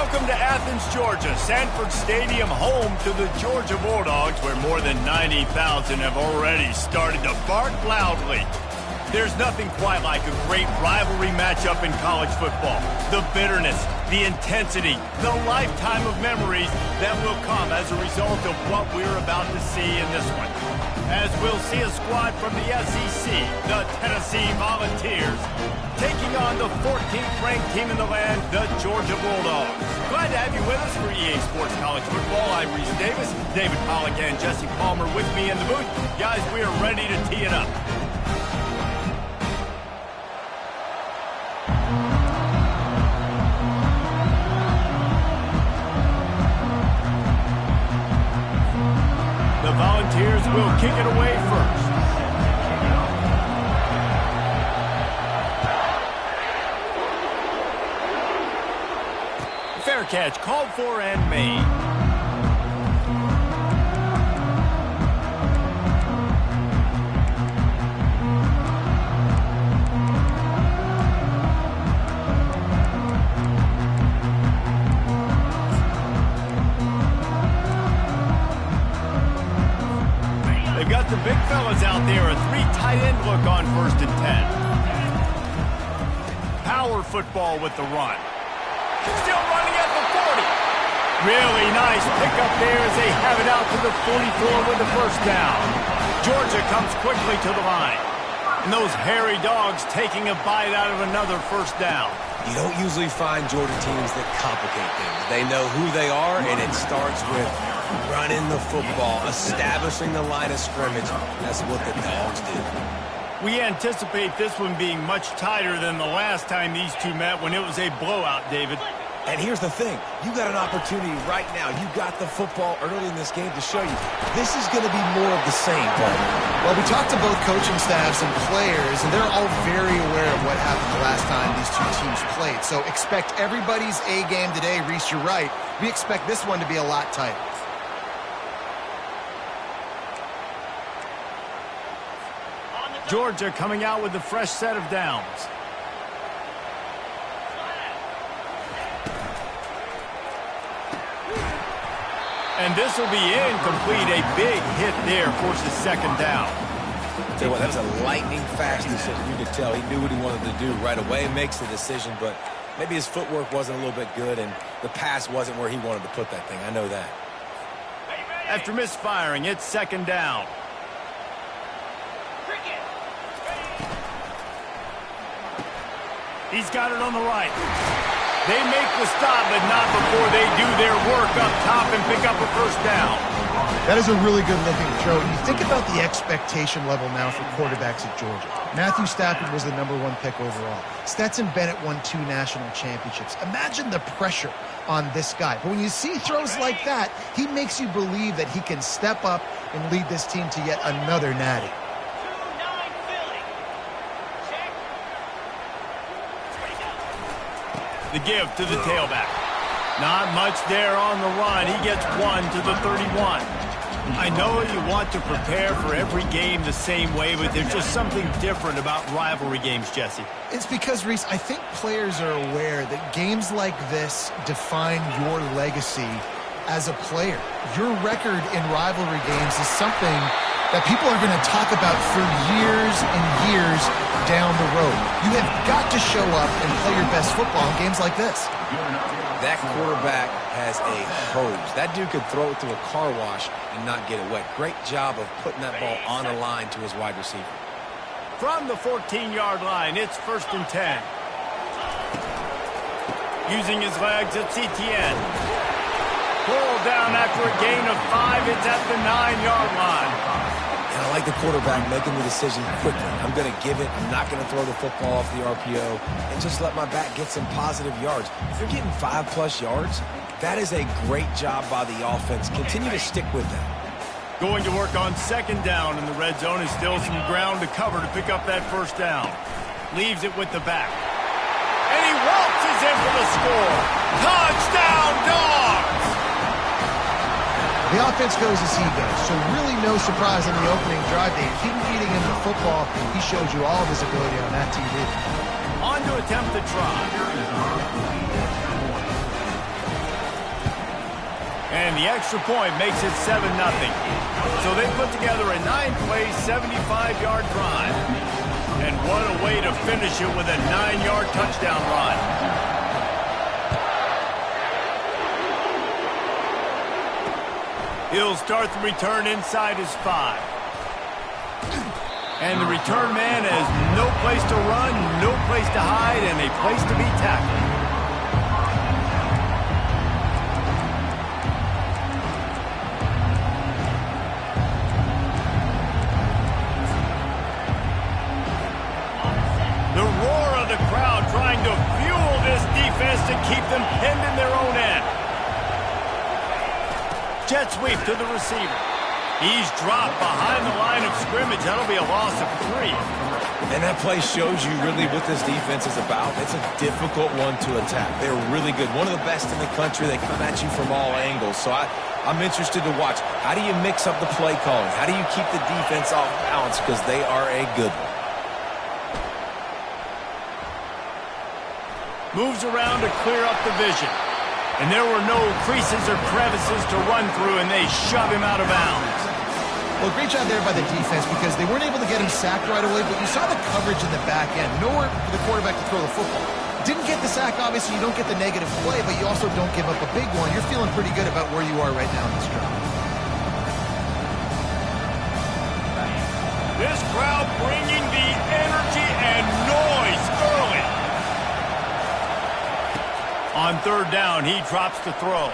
Welcome to Athens, Georgia, Sanford Stadium, home to the Georgia Bulldogs, where more than 90,000 have already started to bark loudly. There's nothing quite like a great rivalry matchup in college football. The bitterness, the intensity, the lifetime of memories that will come as a result of what we're about to see in this one. As we'll see a squad from the SEC, the Tennessee Volunteers, taking on the 14th ranked team in the land, the Georgia Bulldogs. Glad to have you with us for EA Sports College Football. I'm Reese Davis, David Pollack and Jesse Palmer with me in the booth. Guys, we are ready to tee it up. The Volunteers will kick it away first. Fair catch called for and made. They've got the big fellas out there, a three tight end look on 1st and 10. Power football with the run. Still running at the 40. Really nice pickup there as they have it out to the 44 with the first down. Georgia comes quickly to the line. And those hairy dogs taking a bite out of another first down. You don't usually find Georgia teams that complicate things. They know who they are, and it starts with running the football, establishing the line of scrimmage. That's what the Dogs do. We anticipate this one being much tighter than the last time these two met when it was a blowout, David. And here's the thing. You got an opportunity right now. You got the football early in this game to show you. This is going to be more of the same, Paul. Well, we talked to both coaching staffs and players, and they're all very aware of what happened the last time these two teams played. So expect everybody's A game today. Reese, you're right. We expect this one to be a lot tighter. Georgia coming out with a fresh set of downs. And this will be incomplete. A big hit there forces 2nd down. Tell you what, that's a lightning-fast decision. You could tell he knew what he wanted to do right away. Makes the decision, but maybe his footwork wasn't a little bit good, and the pass wasn't where he wanted to put that thing. I know that. After misfiring, it's 2nd down. He's got it on the right. They make the stop, but not before they do their work up top and pick up a first down. That is a really good-looking throw. You think about the expectation level now for quarterbacks at Georgia. Matthew Stafford was the #1 pick overall. Stetson Bennett won 2 national championships. Imagine the pressure on this guy. But when you see throws like that, he makes you believe that he can step up and lead this team to yet another natty. The give to the tailback. Not much there on the run. He gets 1 to the 31. I know you want to prepare for every game the same way, but there's just something different about rivalry games, Jesse. It's because, Reese, I think players are aware that games like this define your legacy as a player. Your record in rivalry games is something that people are going to talk about for years and years down the road. You have got to show up and play your best football in games like this. That quarterback has a hose. That dude could throw it through a car wash and not get it wet. Great job of putting that ball on a line to his wide receiver. From the 14-yard line, it's 1st and 10. Using his legs, it's Etienne. Pulled down after a gain of 5. It's at the 9-yard line. And I like the quarterback making the decision quickly. I'm going to give it. I'm not going to throw the football off the RPO and just let my back get some positive yards. If you're getting 5+ yards, that is a great job by the offense. Continue to stick with that. Going to work on 2nd down, and the red zone is still some ground to cover to pick up that first down. Leaves it with the back. And he waltzes in for the score. Touchdown, Dogs! The offense goes as he goes, so really no surprise on the opening drive. They keep feeding him the football. He shows you all of his ability on that TV. On to attempt the try. And the extra point makes it 7-0. So they put together a 9-play, 75-yard drive. And what a way to finish it with a 9-yard touchdown run. He'll start the return inside his 5. And the return man has no place to run, no place to hide, and a place to be tackled. The roar of the crowd trying to fuel this defense to keep them pinned in their own end. Jet sweep to the receiver. He's dropped behind the line of scrimmage. That'll be a loss of 3. And that play shows you really what this defense is about. It's a difficult one to attack. They're really good. One of the best in the country. They come at you from all angles. So I'm interested to watch. How do you mix up the play calling? How do you keep the defense off balance? Because they are a good one. Moves around to clear up the vision. And there were no creases or crevices to run through, and they shove him out of bounds. Well, great job there by the defense because they weren't able to get him sacked right away, but you saw the coverage in the back end. Nowhere for the quarterback to throw the football. Didn't get the sack, obviously. You don't get the negative play, but you also don't give up a big one. You're feeling pretty good about where you are right now in this drive. This crowd bringing the energy and noise early. On third down, he drops the throw.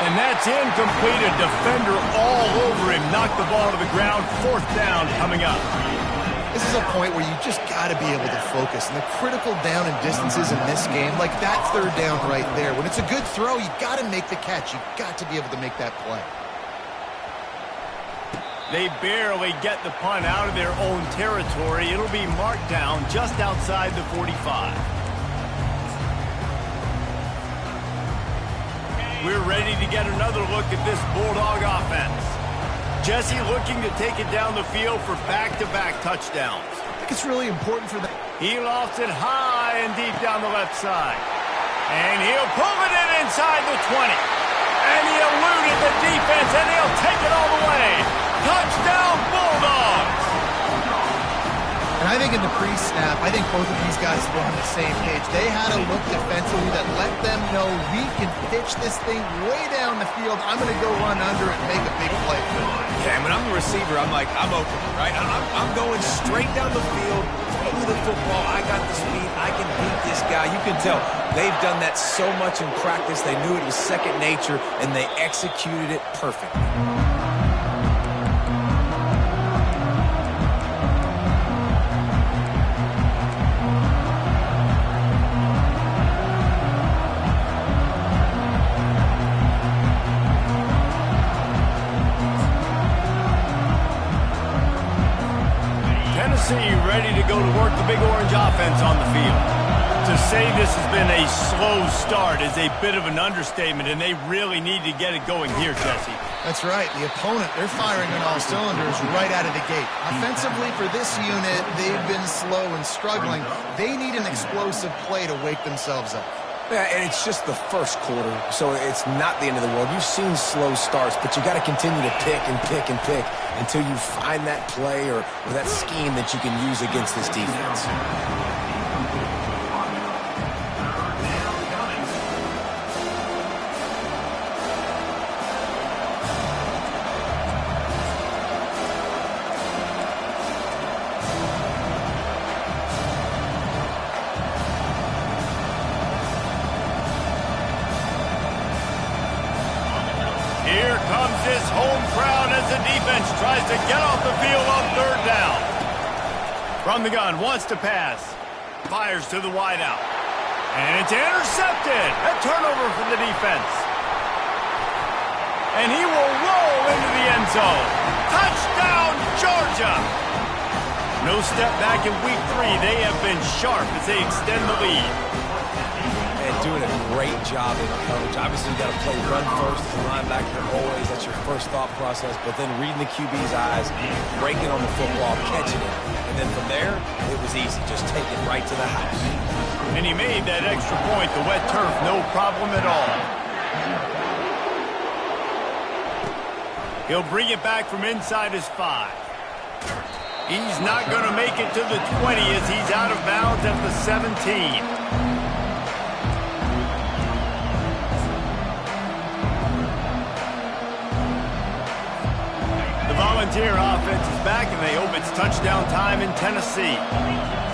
And that's incomplete. A defender all over him. Knocked the ball to the ground. Fourth down coming up. This is a point where you just got to be able to focus. And the critical down and distances in this game, like that third down right there. When it's a good throw, you got to make the catch. You got to be able to make that play. They barely get the punt out of their own territory. It'll be marked down just outside the 45. We're ready to get another look at this Bulldog offense. Jesse looking to take it down the field for back-to-back touchdowns. I think it's really important for them. He lofts it high and deep down the left side. And he'll pull it in inside the 20. And he eluded the defense, and he'll take it all the way. Touchdown, Bulldogs! And I think in the pre-snap, I think both of these guys were on the same page. They had a look defensively that let them know we can pitch this thing way down the field. I'm going to go run under it and make a big play. Yeah, when I'm the receiver, I'm like, I'm open, right? I'm going straight down the field, throw me the football. I got the speed. I can beat this guy. You can tell they've done that so much in practice. They knew it was second nature, and they executed it perfectly. Ready to go to work the Big Orange offense on the field. To say this has been a slow start is a bit of an understatement, and they really need to get it going here, Jesse. That's right. The opponent, they're firing on all cylinders right out of the gate. Offensively for this unit, they've been slow and struggling. They need an explosive play to wake themselves up. Yeah, and it's just the first quarter, so it's not the end of the world. You've seen slow starts, but you got to continue to pick and pick and pick until you find that play or that scheme that you can use against this defense. Here comes this home crowd as the defense tries to get off the field on third down. From the gun, wants to pass. Fires to the wideout. And it's intercepted. A turnover for the defense. And he will roll into the end zone. Touchdown, Georgia! No step back in week 3. They have been sharp as they extend the lead. And doing a great job in coverage. Obviously, you got to play run first. The linebacker always, that's your first thought process. But then reading the QB's eyes, breaking on the football, catching it. And then from there, it was easy. Just take it right to the house. And he made that extra point. The wet turf, no problem at all. He'll bring it back from inside his 5. He's not going to make it to the 20 as he's out of bounds at the 17. The Volunteer offense is back, and they hope it's touchdown time in Tennessee.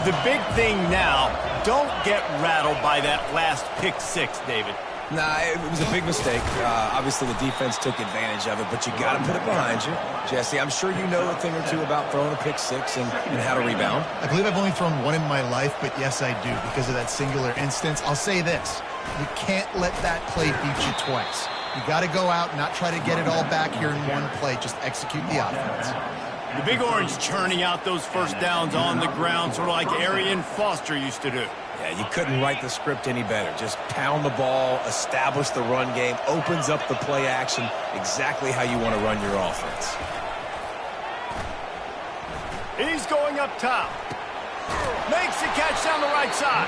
The big thing now, don't get rattled by that last pick 6, David. Nah, it was a big mistake. Obviously, the defense took advantage of it, but you got to put it behind you. Jesse, I'm sure you know a thing or two about throwing a pick 6 and how to rebound. I believe I've only thrown one in my life, but yes, I do because of that singular instance. I'll say this. You can't let that play beat you twice. You got to go out and not try to get it all back here in one play. Just execute the offense. The Big Orange churning out those first downs on the ground, sort of like Arian Foster used to do. Yeah, you couldn't write the script any better. Just pound the ball, establish the run game, opens up the play action, exactly how you want to run your offense. He's going up top. Makes the catch down the right side.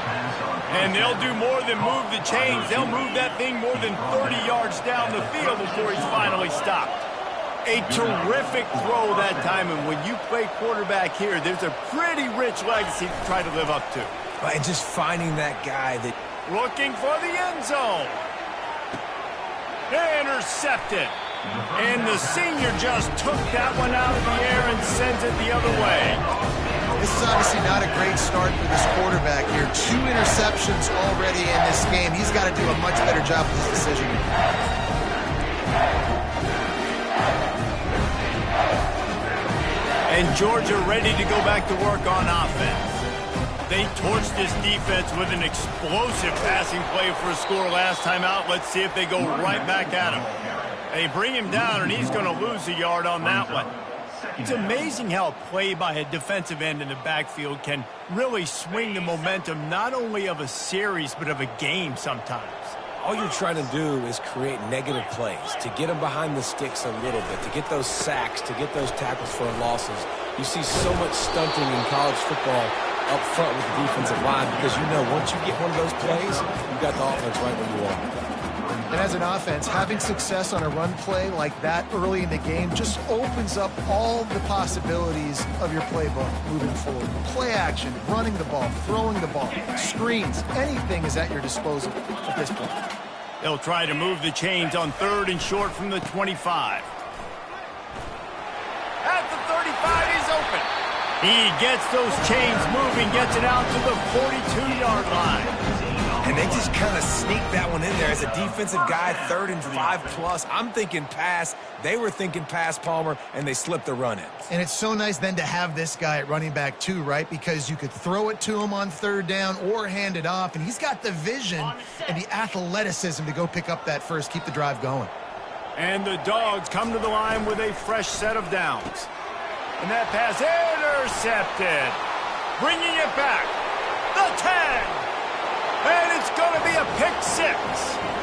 And they'll do more than move the chains. They'll move that thing more than 30 yards down the field before he's finally stopped. A terrific throw that time, and when you play quarterback here, there's a pretty rich legacy to try to live up to. And just finding that guy that... Looking for the end zone. Intercepted. And the senior just took that one out of the air and sends it the other way. This is obviously not a great start for this quarterback here. 2 interceptions already in this game. He's got to do a much better job with his decision. And Georgia ready to go back to work on offense. They torched this defense with an explosive passing play for a score last time out. Let's see if they go right back at him. They bring him down, and he's going to lose a yard on that one. It's amazing how a play by a defensive end in the backfield can really swing the momentum not only of a series but of a game sometimes. All you're trying to do is create negative plays, to get them behind the sticks a little bit, to get those sacks, to get those tackles for losses. You see so much stunting in college football up front with the defensive line because you know once you get one of those plays, you got the offense right where you want it. And as an offense, having success on a run play like that early in the game just opens up all the possibilities of your playbook moving forward. Play action, running the ball, throwing the ball, screens, anything is at your disposal at this point. They'll try to move the chains on 3rd and short from the 25. At the 35, he's open. He gets those chains moving, gets it out to the 42-yard line. And they just kind of sneaked that one in there as a defensive guy, 3rd and 5+. I'm thinking pass. They were thinking pass, Palmer, and they slipped the run in. And it's so nice then to have this guy at running back too, right? Because you could throw it to him on 3rd down or hand it off, and he's got the vision and the athleticism to go pick up that first, keep the drive going. And the Dogs come to the line with a fresh set of downs. And that pass intercepted. Bringing it back. The 10. And it's going to be a pick 6.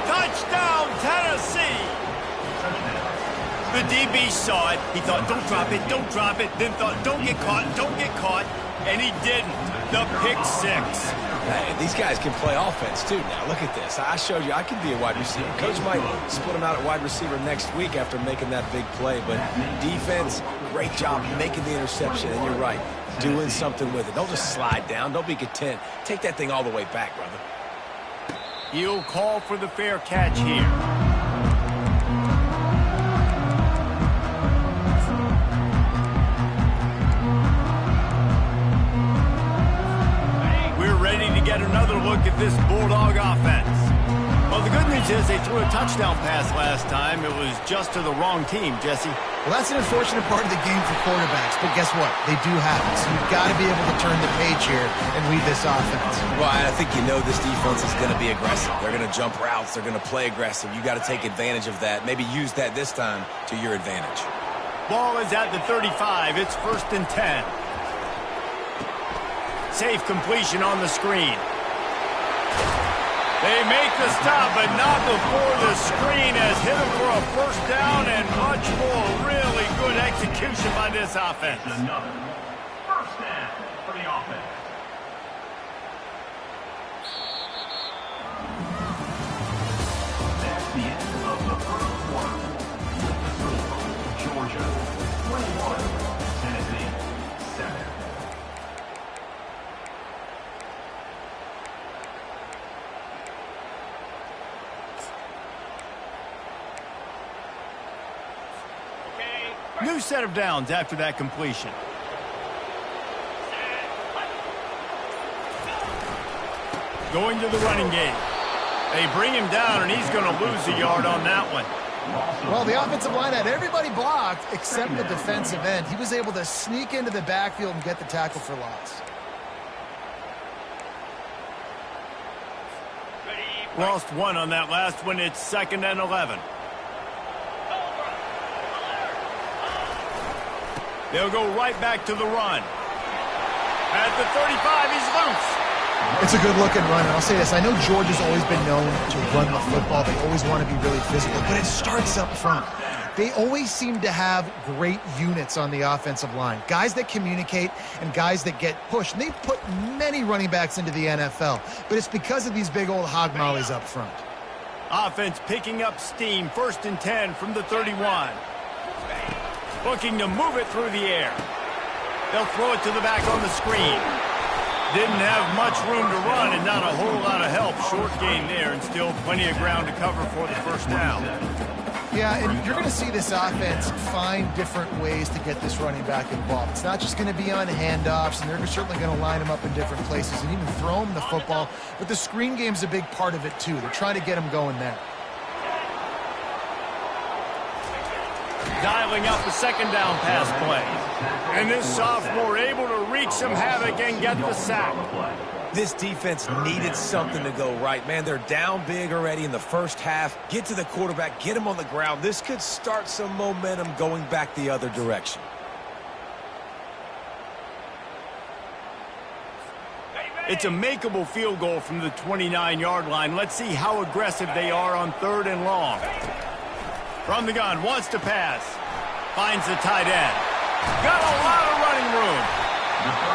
Touchdown, Tennessee. The DB saw it. He thought, don't drop it, don't drop it. Then thought, don't get caught, don't get caught. And he didn't. The pick 6. Hey, these guys can play offense, too. Now, look at this. I showed you I can be a wide receiver. Coach might split him out at wide receiver next week after making that big play. But defense, great job making the interception. And you're right, doing something with it. Don't just slide down. Don't be content. Take that thing all the way back, brother. He'll call for the fair catch here. We're ready to get another look at this Bulldog offense. Well, the good news is they threw a touchdown pass last time. It was just to the wrong team, Jesse. Well, that's an unfortunate part of the game for quarterbacks, but guess what? They do have it, so you've got to be able to turn the page here and lead this offense. Well, I think you know this defense is going to be aggressive. They're going to jump routes. They're going to play aggressive. You got to take advantage of that. Maybe use that this time to your advantage. Ball is at the 35. It's 1st and 10. Safe completion on the screen. They make the stop, but not before the screen has hit him for a 1st down and much more. Really good execution by this offense. Another 1st down for the offense. That's the end of the 1st quarter. With the score, New set of downs after that completion. Going to the running game. They bring him down, and he's going to lose a yard on that one. Well, the offensive line had everybody blocked except the defensive end. He was able to sneak into the backfield and get the tackle for loss. Lost one on that last one. It's 2nd and 11. They'll go right back to the run. At the 35, he's loose. It's a good-looking run, and I'll say this. I know Georgia's always been known to run the football. They always want to be really physical, but it starts up front. They always seem to have great units on the offensive line, guys that communicate and guys that get pushed. And they've put many running backs into the NFL, but it's because of these big old hog mollies up front. Offense picking up steam. 1st and 10 from the 31. Looking to move it through the air. They'll throw it to the back on the screen. Didn't have much room to run and not a whole lot of help. Short gain there and still plenty of ground to cover for the first down. Yeah, and you're going to see this offense find different ways to get this running back involved. It's not just going to be on handoffs, and they're certainly going to line him up in different places and even throw him the football. But the screen game's a big part of it, too. They're trying to get him going there. Dialing up the 2nd down pass play. And this sophomore able to wreak some havoc and get the sack. This defense needed something to go right. Man, they're down big already in the first half. Get to the quarterback, get him on the ground. This could start some momentum going back the other direction. It's a makeable field goal from the 29-yard line. Let's see how aggressive they are on 3rd and long. From the gun, wants to pass. Finds the tight end. Got a lot of running room.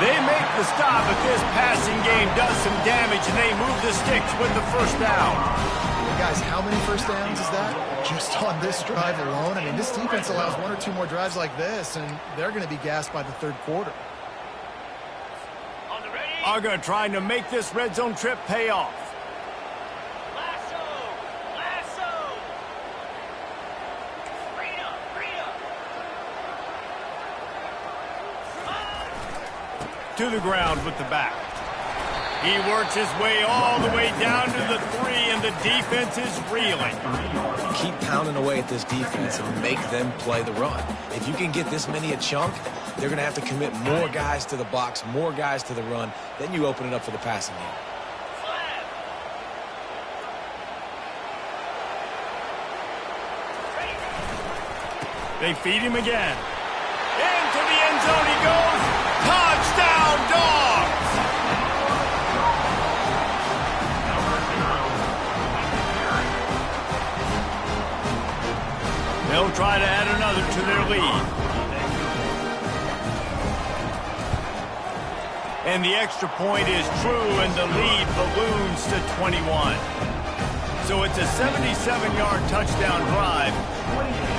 They make the stop, but this passing game does some damage, and they move the sticks with the first down. Hey guys, how many first downs is that? Just on this drive alone? I mean, this defense allows 1 or 2 more drives like this, and they're going to be gassed by the 3rd quarter. Uga trying to make this red zone trip pay off. To the ground with the back. He works his way all the way down to the 3, and the defense is reeling. Keep pounding away at this defense and make them play the run. If you can get this many a chunk, they're going to have to commit more guys to the box, more guys to the run. Then you open it up for the passing game. They feed him again. Into the end zone he goes. Touchdown, Dogs! They'll try to add another to their lead. And the extra point is true, and the lead balloons to 21. So it's a 77-yard touchdown drive,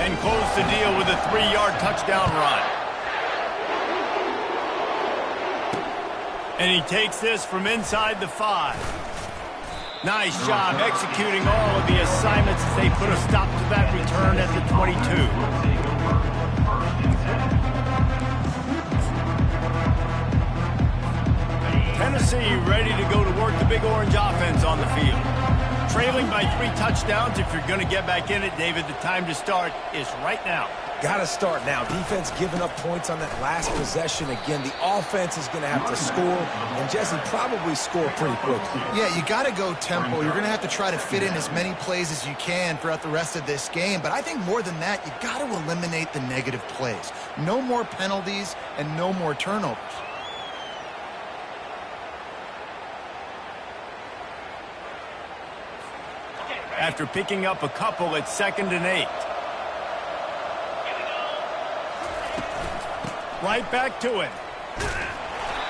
and close the deal with a 3-yard touchdown run. And he takes this from inside the 5. Nice job executing all of the assignments as they put a stop to that return at the 22. Tennessee ready to go to work the Big Orange offense on the field. Trailing by 3 touchdowns. If you're going to get back in it, David, the time to start is right now. Got to start now. Defense giving up points on that last possession. Again, the offense is going to have to score, and Jesse probably score pretty quickly. Yeah, you got to go tempo. You're going to have to try to fit in as many plays as you can throughout the rest of this game. But I think more than that, you got to eliminate the negative plays. No more penalties and no more turnovers. After picking up a couple, it's 2nd and 8. Right back to it.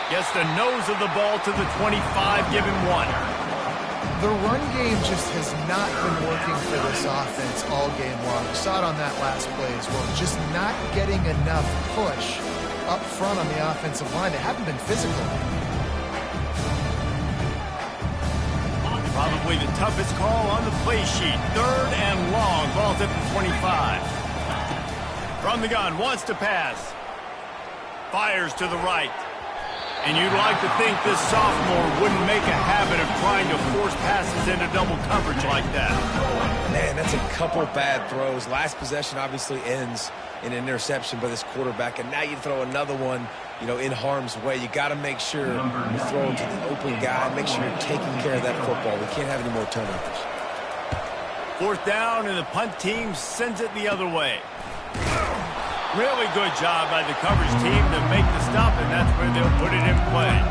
Gets the nose of the ball to the 25, give him 1. The run game just has not been working for this offense all game long. We saw it on that last play as well. Just not getting enough push up front on the offensive line. They haven't been physical. Probably the toughest call on the play sheet. 3rd and long. Ball's at the 25. From the gun, wants to pass. Fires to the right. And you'd like to think this sophomore wouldn't make a habit of trying to force passes into double coverage like that. Man, that's a couple bad throws. Last possession obviously ends in an interception by this quarterback, and now you throw another one, you know, in harm's way. You got to make sure you throw it to the open guy. Make sure you're taking care of that football. We can't have any more turnovers. Fourth down, and the punt team sends it the other way. Really good job by the coverage team to make the stop, and that's where they'll put it in play.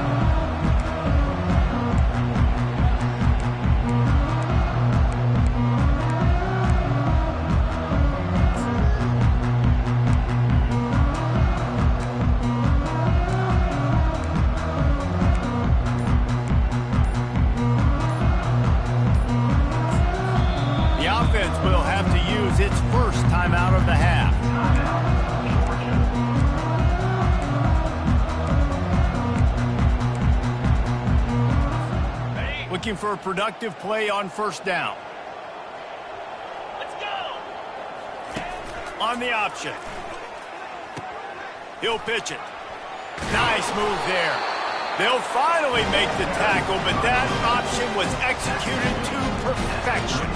The offense will have to use its first timeout of the half. Looking for a productive play on first down. Let's go. On the option. He'll pitch it. Nice move there. They'll finally make the tackle, but that option was executed to perfection.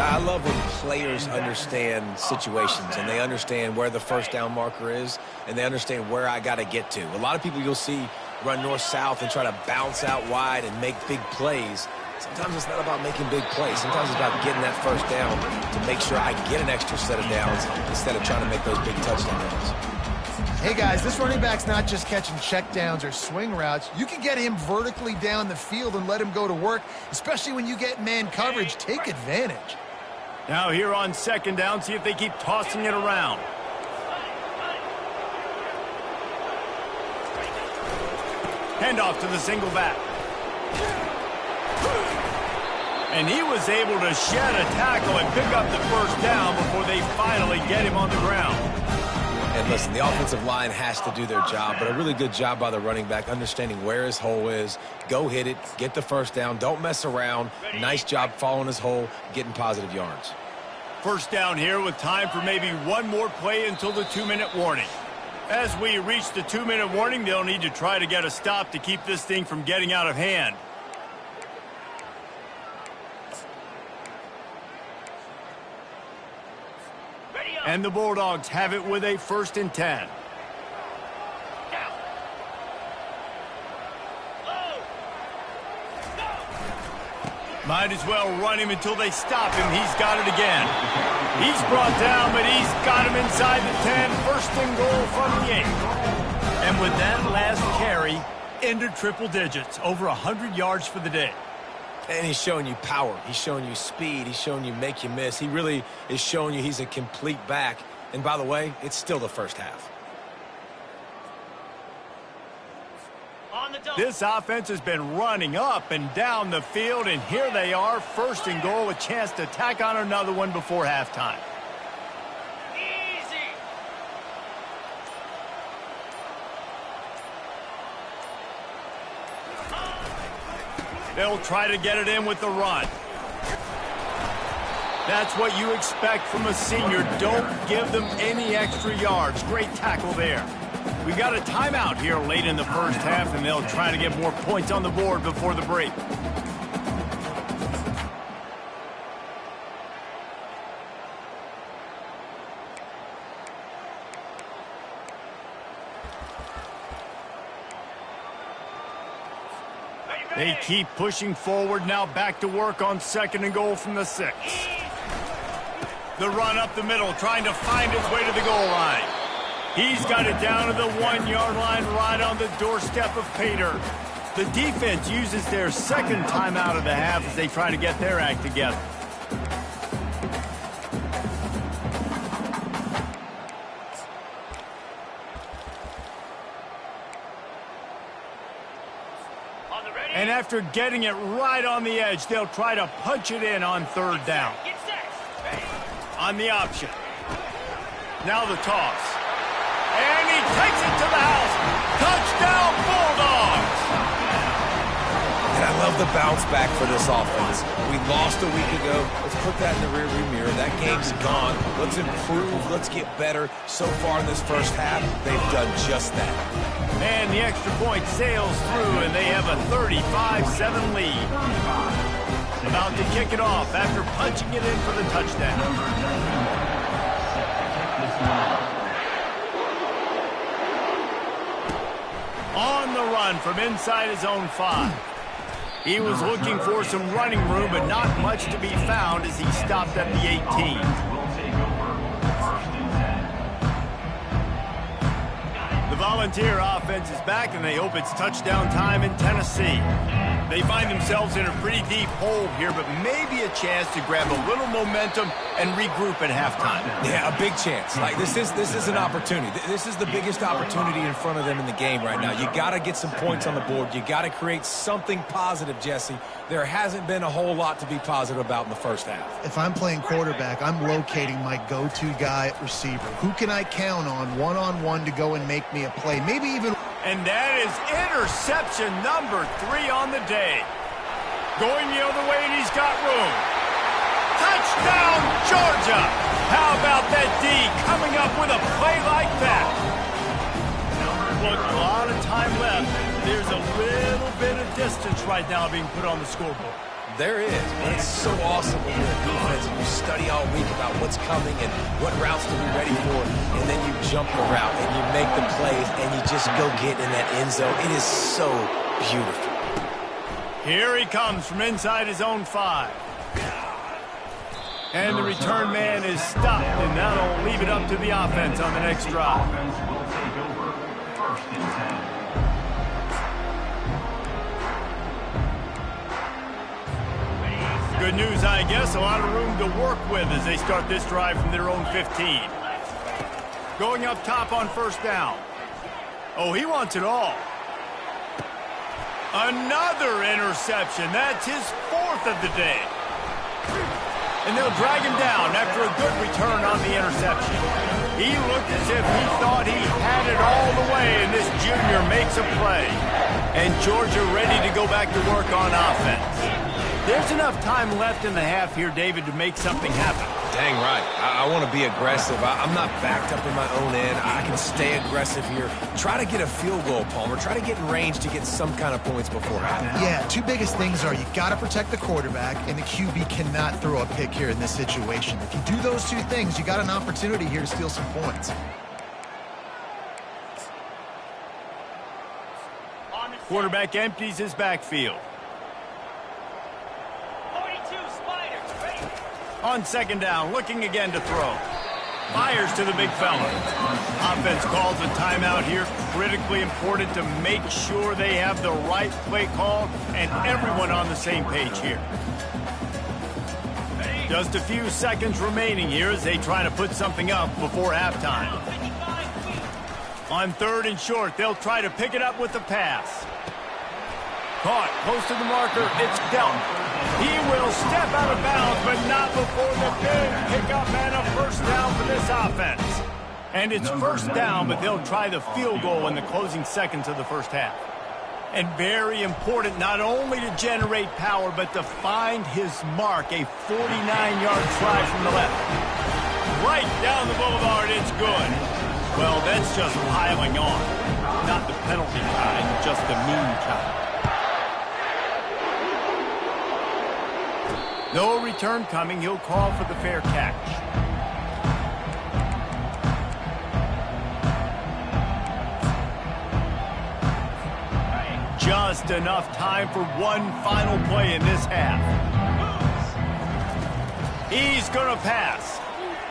I love when players understand situations and they understand where the first down marker is and they understand where I got to get to. A lot of people you'll see run north-south and try to bounce out wide and make big plays. Sometimes it's not about making big plays. Sometimes it's about getting that first down to make sure I get an extra set of downs instead of trying to make those big touchdown runs. Hey, guys, this running back's not just catching checkdowns or swing routes. You can get him vertically down the field and let him go to work, especially when you get man coverage. Take advantage. Now here on second down, see if they keep tossing it around. Handoff to the single back. And he was able to shed a tackle and pick up the first down before they finally get him on the ground. And listen, the offensive line has to do their job, but a really good job by the running back understanding where his hole is. Go hit it, get the first down, don't mess around. Nice job following his hole, getting positive yards. First down here with time for maybe one more play until the 2-minute warning. As we reach the 2-minute warning, they'll need to try to get a stop to keep this thing from getting out of hand. And the Bulldogs have it with a 1st and 10. Might as well run him until they stop him. He's got it again. He's brought down, but he's got him inside the 10. 1st and goal from the 8. And with that last carry, into triple digits. Over 100 yards for the day. And he's showing you power. He's showing you speed. He's showing you make you miss. He really is showing you he's a complete back. And by the way, it's still the first half. This offense has been running up and down the field, and here they are, 1st and goal, a chance to tack on another one before halftime. Easy. They'll try to get it in with the run. That's what you expect from a senior. Don't give them any extra yards. Great tackle there. We got a timeout here late in the first half, and they'll try to get more points on the board before the break. They keep pushing forward, now back to work on 2nd and goal from the 6. The run up the middle, trying to find its way to the goal line. He's got it down to the 1-yard line, right on the doorstep of Pater. The defense uses their 2nd timeout of the half as they try to get their act together. And after getting it right on the edge, they'll try to punch it in on 3rd down. On the option. Now the toss. And he takes it to the house. Touchdown, Bulldogs! And I love love the bounce back for this offense. We lost a week ago. Let's put that in the rearview mirror. That game's gone. Let's improve. Let's get better. So far in this first half, they've done just that. And the extra point sails through, and they have a 35-7 lead. About to kick it off after punching it in for the touchdown. On the run from inside his own 5. He was looking for some running room, but not much to be found as he stopped at the 18. The Volunteer offense is back, and they hope it's touchdown time in Tennessee. They find themselves in a pretty deep hole here, but maybe a chance to grab a little momentum and regroup at halftime. Yeah, a big chance. Like this is an opportunity. This is the biggest opportunity in front of them in the game right now. You got to get some points on the board. You got to create something positive, Jesse. There hasn't been a whole lot to be positive about in the first half. If I'm playing quarterback, I'm locating my go-to guy at receiver. Who can I count on one-on-one to go and make me a play? Maybe even... And that is interception number 3 on the day. Going the other way, and he's got room. Touchdown, Georgia! How about that D coming up with a play like that? Look, a lot of time left. There's a little bit of distance right now being put on the scoreboard. There is, but it's so awesome when you're a defense and you study all week about what's coming and what routes to be ready for, and then you jump the route and you make the plays and you just go get in that end zone. It is so beautiful. Here he comes from inside his own 5. And the return man is stopped, and that'll leave it up to the offense on the next drive. Good news, I guess. A lot of room to work with as they start this drive from their own 15. Going up top on first down. Oh, he wants it all. Another interception. That's his 4th of the day. And they'll drag him down after a good return on the interception. He looked as if he thought he had it all the way, and this junior makes a play. And Georgia ready to go back to work on offense. There's enough time left in the half here, David, to make something happen. Dang right. I want to be aggressive. I'm not backed up in my own end. I can stay aggressive here. Try to get a field goal, Palmer. Try to get in range to get some kind of points before half. Yeah, 2 biggest things are you got to protect the quarterback, and the QB cannot throw a pick here in this situation. If you do those 2 things, you got an opportunity here to steal some points. Quarterback empties his backfield. On second down, looking again to throw. Fires to the big fella. Offense calls a timeout here. Critically important to make sure they have the right play call and everyone on the same page here. Just a few seconds remaining here as they try to put something up before halftime. On 3rd and short, they'll try to pick it up with the pass. Caught close to the marker. It's dealt. He will step out of bounds, but not before the big pickup and a first down for this offense. And it's first down, but they'll try the field goal in the closing seconds of the first half. And very important not only to generate power, but to find his mark, a 49-yard try from the left. Right down the boulevard, it's good. Well, that's just piling on. Not the penalty kind, just the mean kind. No return coming. He'll call for the fair catch. Just enough time for one final play in this half. He's going to pass.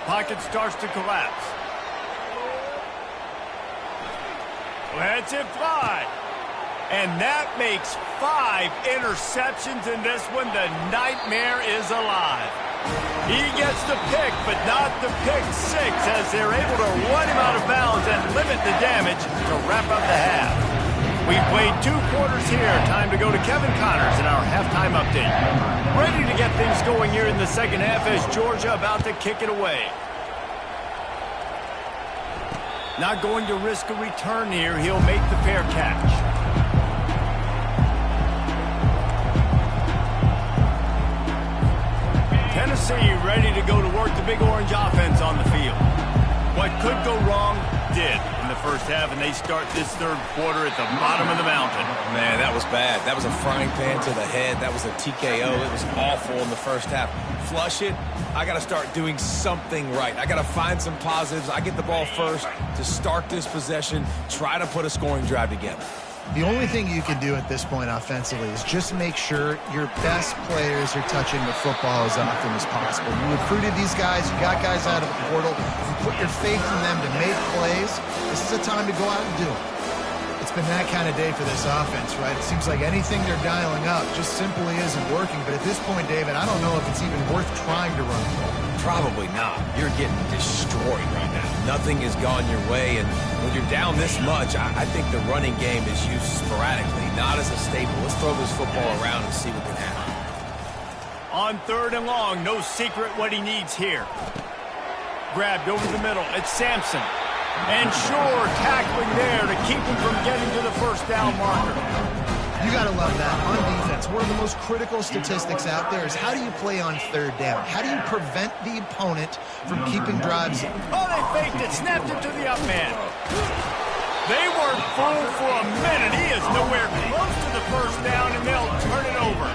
Pocket starts to collapse. Lets it fly. And that makes 5 interceptions in this one. The nightmare is alive. He gets the pick, but not the pick 6 as they're able to run him out of bounds and limit the damage to wrap up the half. We've played 2 quarters here. Time to go to Kevin Connors in our halftime update. Ready to get things going here in the second half as Georgia about to kick it away. Not going to risk a return here. He'll make the fair catch. ready to go to work the Big Orange offense on the field. What could go wrong did in the first half, and they start this third quarter at the bottom of the mountain. Man, that was bad. That was a frying pan to the head. That was a TKO. It was awful in the first half. Flush it. I got to start doing something right. I got to find some positives. I get the ball first to start this possession, try to put a scoring drive together. The only thing you can do at this point offensively is just make sure your best players are touching the football as often as possible. You recruited these guys, you got guys out of the portal, you put your faith in them to make plays. This is a time to go out and do it. It's been that kind of day for this offense, right? It seems like anything they're dialing up just simply isn't working. But at this point, David, I don't know if it's even worth trying to run the ball. Probably not. You're getting destroyed right now. Nothing has gone your way, and when you're down this much, I think the running game is used sporadically, not as a staple. Let's throw this football around and see what can happen. On third and long, no secret what he needs here. Grabbed over the middle. It's Sampson. And sure, tackling there to keep him from getting to the first down marker. You got to love that. On defense, one of the most critical statistics out there is how do you play on third down? How do you prevent the opponent from keeping drives in? Oh, they faked it, snapped it to the up man. They weren't fooled for a minute. He is nowhere close to the first down, and they'll turn it over.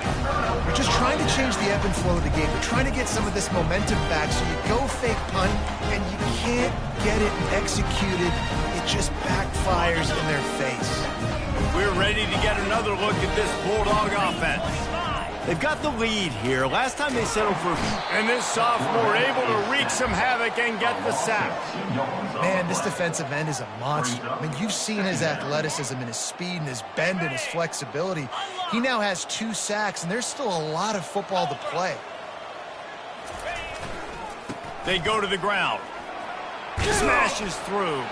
We're just trying to change the ebb and flow of the game. We're trying to get some of this momentum back, so you go fake punt, and you can't get it executed. It just backfires in their face. We're ready to get another look at this Bulldog offense. They've got the lead here. Last time they settled for... And this sophomore able to wreak some havoc and get the sack. Man, this defensive end is a monster. I mean, you've seen his athleticism and his speed and his bend and his flexibility. He now has 2 sacks, and there's still a lot of football to play. They go to the ground. Smashes through.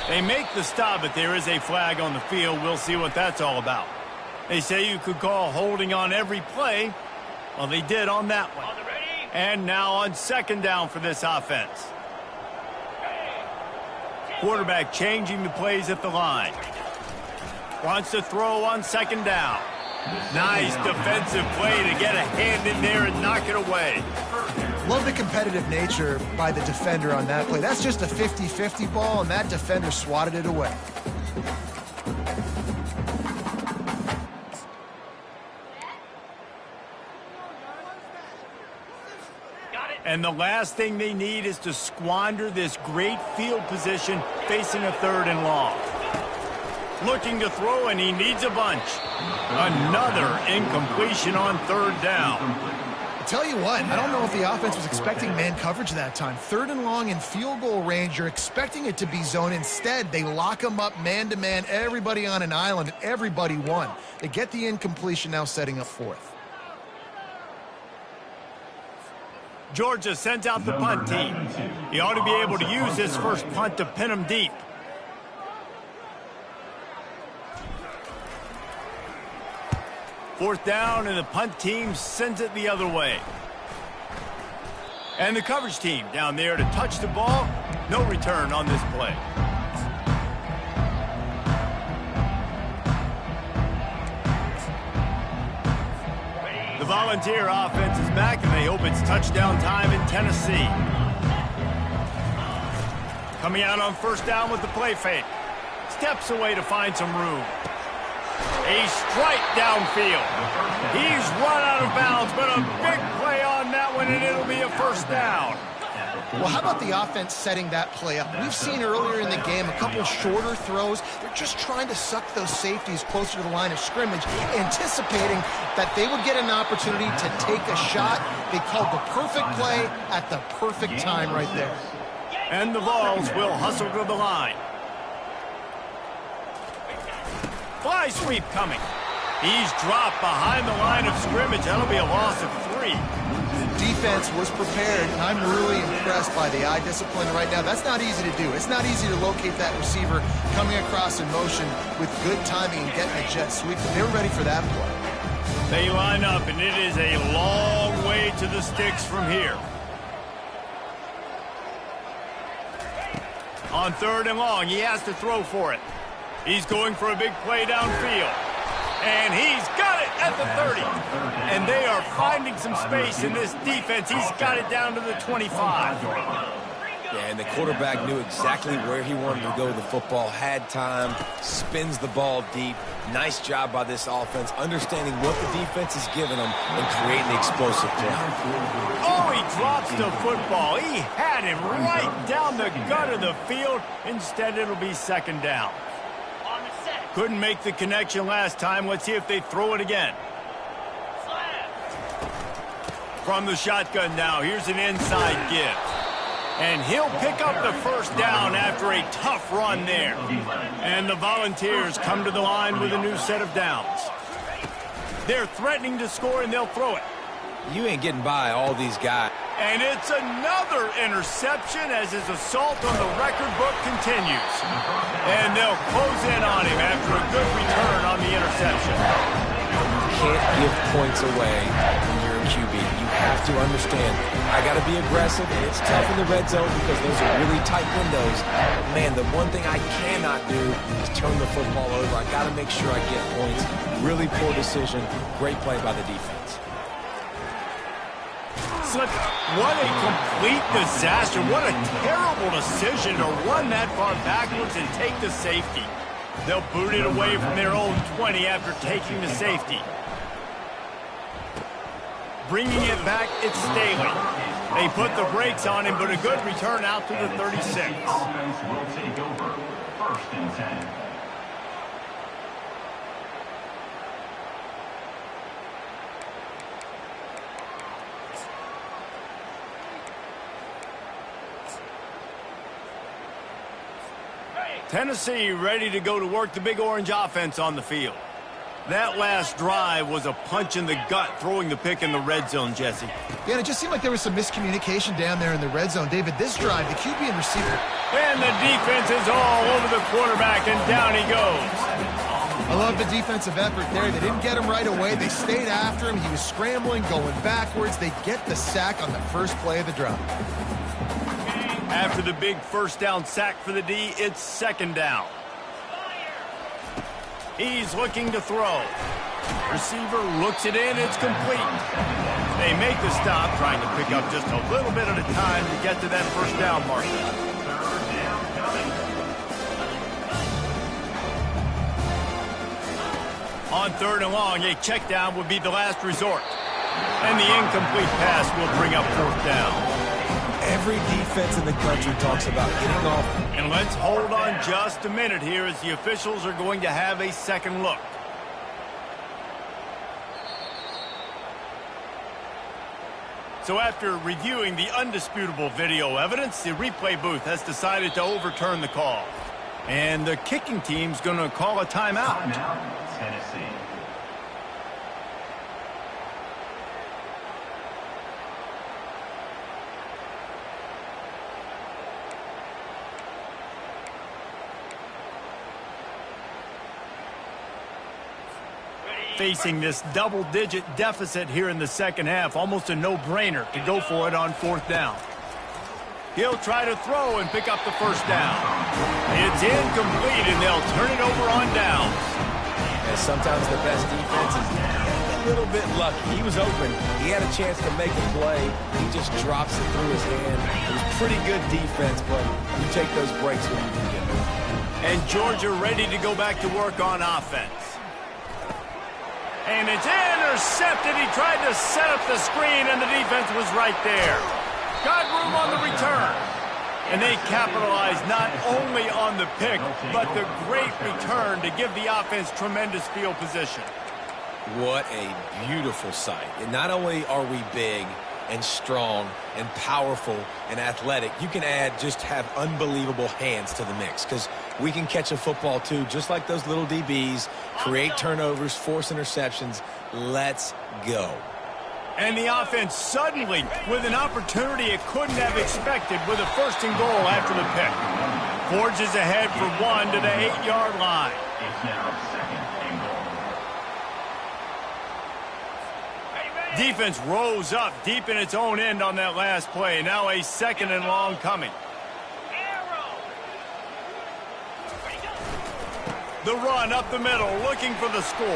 They make the stop, but there is a flag on the field. We'll see what that's all about. They say you could call holding on every play. Well, they did on that one. And now on second down for this offense. Quarterback changing the plays at the line. Wants to throw on second down. Nice defensive play to get a hand in there and knock it away. Love the competitive nature by the defender on that play. That's just a 50-50 ball, and that defender swatted it away. And the last thing they need is to squander this great field position facing a third and long. Looking to throw, and he needs a bunch. Another incompletion on third down. I tell you what, I don't know if the offense was expecting man coverage that time. Third and long in field goal range, you're expecting it to be zone. Instead, they lock them up man-to-man, everybody on an island, and everybody won. They get the incompletion, now setting up fourth. Georgia sends out the punt team. He ought to be able to use this first punt to pin him deep. Fourth down, and the punt team sends it the other way. And the coverage team down there to touch the ball. No return on this play. The Volunteer offense is back, and they hope it's touchdown time in Tennessee. Coming out on first down with the play fake. Steps away to find some room. A strike downfield. He's run out of bounds, but a big play on that one, and it'll be a first down. Well, how about the offense setting that play up? We've seen earlier in the game a couple shorter throws. They're just trying to suck those safeties closer to the line of scrimmage, anticipating that they would get an opportunity to take a shot. They called the perfect play at the perfect time right there. And the Vols will hustle to the line. Fly sweep coming. He's dropped behind the line of scrimmage. That'll be a loss of 3. The defense was prepared, and I'm really impressed by the eye discipline right now. That's not easy to do. It's not easy to locate that receiver coming across in motion with good timing and getting a jet sweep. They were ready for that play. They line up, and it is a long way to the sticks from here. On third and long, he has to throw for it. He's going for a big play downfield. And he's got it at the 30. And they are finding some space in this defense. He's got it down to the 25. Yeah, and the quarterback knew exactly where he wanted to go with the football, had time, spins the ball deep. Nice job by this offense, understanding what the defense is giving them and creating the explosive play. Oh, he drops the football. He had him right down the gut of the field. Instead, it'll be second down. Couldn't make the connection last time. Let's see if they throw it again. From the shotgun now, here's an inside give. And he'll pick up the first down after a tough run there. And the Volunteers come to the line with a new set of downs. They're threatening to score, and they'll throw it. You ain't getting by all these guys. And it's another interception as his assault on the record book continues. And they'll close in on him after a good return on the interception. You can't give points away when you're a QB. You have to understand, I got to be aggressive, and it's tough in the red zone because those are really tight windows. Man, the one thing I cannot do is turn the football over. I got to make sure I get points. Really poor decision. Great play by the defense. What a complete disaster. What a terrible decision to run that far backwards and take the safety. They'll boot it away from their own 20 after taking the safety. Bringing it back, it's Staley. They put the brakes on him, but a good return out to the 36. Offense will take over. 1st and 10. Tennessee ready to go to work the Big Orange offense on the field. That last drive was a punch in the gut, throwing the pick in the red zone, Jesse. Yeah, and it just seemed like there was some miscommunication down there in the red zone. David, this drive, the QB and receiver. And the defense is all over the quarterback, and down he goes. I love the defensive effort there. They didn't get him right away. They stayed after him. He was scrambling, going backwards. They get the sack on the first play of the drive. After the big first down sack for the D, it's second down. He's looking to throw. Receiver looks it in. It's complete. They make the stop, trying to pick up just a little bit at a time to get to that first down marker. On 3rd and long, a check down would be the last resort. And the incomplete pass will bring up 4th down. Every defense in the country talks about getting off. And let's hold on just a minute here as the officials are going to have a second look. So after reviewing the undisputable video evidence, the replay booth has decided to overturn the call. And the kicking team's going to call a timeout. Timeout, Tennessee. Facing this double-digit deficit here in the second half, almost a no-brainer to go for it on 4th down. He'll try to throw and pick up the first down. It's incomplete, and they'll turn it over on downs. And sometimes the best defense is a little bit lucky. He was open. He had a chance to make a play. He just drops it through his hand. It was pretty good defense, but you take those breaks when you can get them. And Georgia ready to go back to work on offense. And it's intercepted. He tried to set up the screen, and the defense was right there. Got room on the return. And they capitalized not only on the pick, but the great return to give the offense tremendous field position. What a beautiful sight. And not only are we big and strong and powerful and athletic, you can just have unbelievable hands to the mix, because we can catch a football too, just like those little DBs, create turnovers, force interceptions. Let's go. And the offense suddenly with an opportunity it couldn't have expected with a 1st and goal after the pick. Forges ahead for 1 to the 8-yard line. It's now 2nd and goal. Defense rose up deep in its own end on that last play. Now a 2nd and long coming. The run up the middle, looking for the score.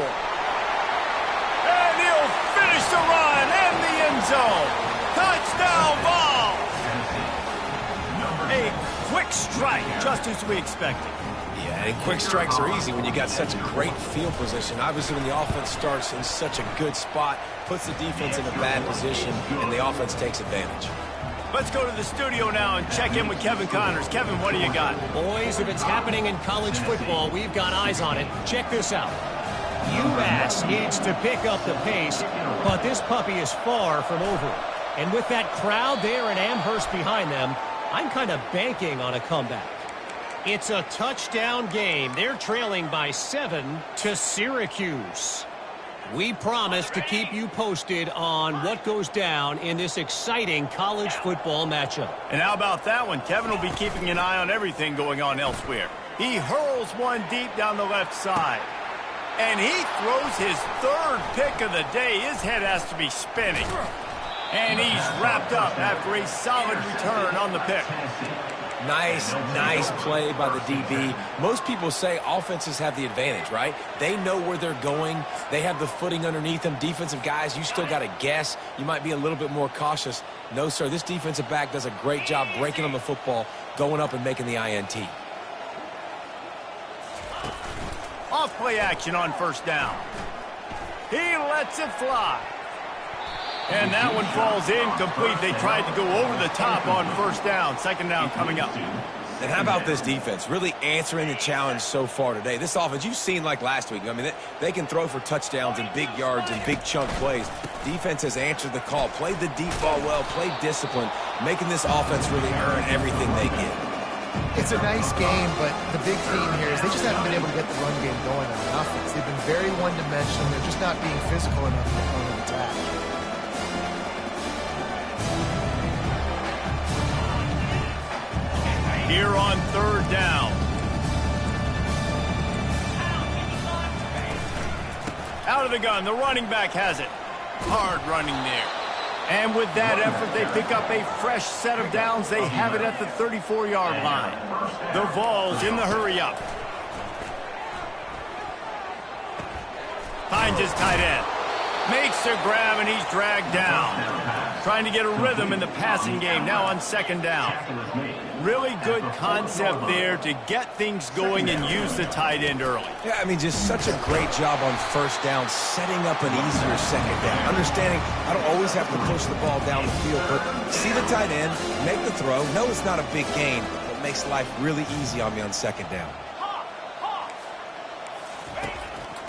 And he'll finish the zone. Touchdown ball. A quick strike, just as we expected. Yeah, and quick strikes are easy when you got such a great field position. Obviously, when the offense starts in such a good spot, puts the defense in a bad position, and the offense takes advantage. Let's go to the studio now and check in with Kevin Connors. Kevin, what do you got? Boys, if it's happening in college football, we've got eyes on it. Check this out. UMass needs to pick up the pace, but this puppy is far from over it. And with that crowd there in Amherst behind them, I'm kind of banking on a comeback. It's a touchdown game. They're trailing by 7 to Syracuse. We promise to keep you posted on what goes down in this exciting college football matchup. And how about that one? Kevin will be keeping an eye on everything going on elsewhere. He hurls one deep down the left side. And he throws his third pick of the day. His head has to be spinning. And he's wrapped up after a solid return on the pick. Nice play by the DB. Most people say offenses have the advantage, right? They know where they're going. They have the footing underneath them. Defensive guys, you still got to guess. You might be a little bit more cautious. No, sir, this defensive back does a great job breaking on the football, going up and making the INT. Off play action on first down. He lets it fly. And that one falls incomplete. They tried to go over the top on first down. Second down coming up. And how about this defense? Really answering the challenge so far today. This offense, you've seen like last week. I mean, they can throw for touchdowns and big yards and big chunk plays. Defense has answered the call, played the deep ball well, played discipline, making this offense really earn everything they get. It's a nice game, but the big theme here is they just haven't been able to get the run game going on the offense. They've been very one-dimensional. They're just not being physical enough on the attack. Here on third down. Out of the gun, the running back has it. Hard running there. And with that effort, they pick up a fresh set of downs. They have it at the 34-yard line. The Vols in the hurry-up. Finds his tight end. Makes a grab, and he's dragged down. Trying to get a rhythm in the passing game now on second down. Really good concept there to get things going and use the tight end early. Yeah, I mean, just such a great job on first down, setting up an easier second down. Understanding I don't always have to push the ball down the field, but see the tight end, make the throw. No, it's not a big gain, but makes life really easy on me on second down.